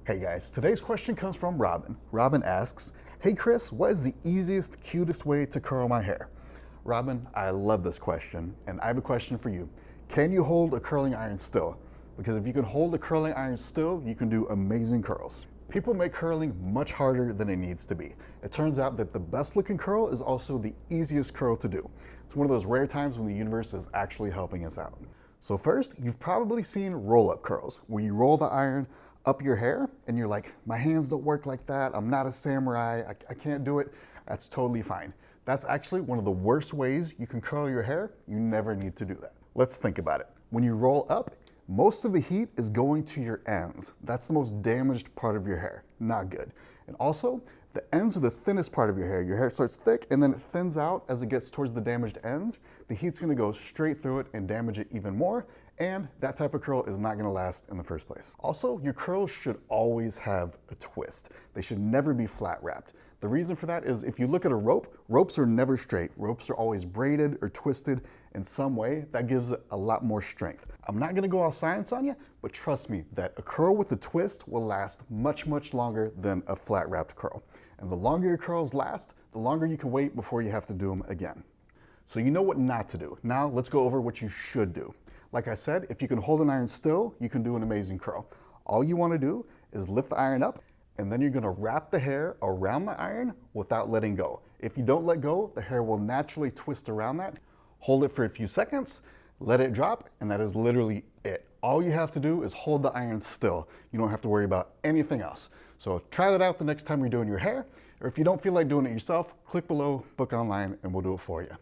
Hey guys, today's question comes from Robin. Robin asks, hey Chris, what is the easiest, cutest way to curl my hair? Robin, I love this question, and I have a question for you. Can you hold a curling iron still? Because if you can hold a curling iron still, you can do amazing curls. People make curling much harder than it needs to be. It turns out that the best looking curl is also the easiest curl to do. It's one of those rare times when the universe is actually helping us out. So first, you've probably seen roll-up curls, where you roll the iron up your hair and you're like, my hands don't work like that, I'm not a samurai, I can't do it. That's totally fine. That's actually one of the worst ways you can curl your hair. You never need to do that. Let's think about it. When you roll up, most of the heat is going to your ends. That's the most damaged part of your hair. Not good. And also, the ends are the thinnest part of your hair. Your hair starts thick and then it thins out as it gets towards the damaged ends. The heat's gonna go straight through it and damage it even more, and that type of curl is not gonna last in the first place. Also, your curls should always have a twist. They should never be flat wrapped. The reason for that is if you look at a rope, ropes are never straight. Ropes are always braided or twisted in some way. That gives it a lot more strength. I'm not gonna go all science on you, but trust me that a curl with a twist will last much, much longer than a flat wrapped curl. And the longer your curls last, the longer you can wait before you have to do them again. So you know what not to do. Now let's go over what you should do. Like I said, if you can hold an iron still, you can do an amazing curl. All you wanna do is lift the iron up, and then you're gonna wrap the hair around the iron without letting go. If you don't let go, the hair will naturally twist around that. Hold it for a few seconds, let it drop, and that is literally it. All you have to do is hold the iron still. You don't have to worry about anything else. So try that out the next time you're doing your hair, or if you don't feel like doing it yourself, click below, book online, and we'll do it for you.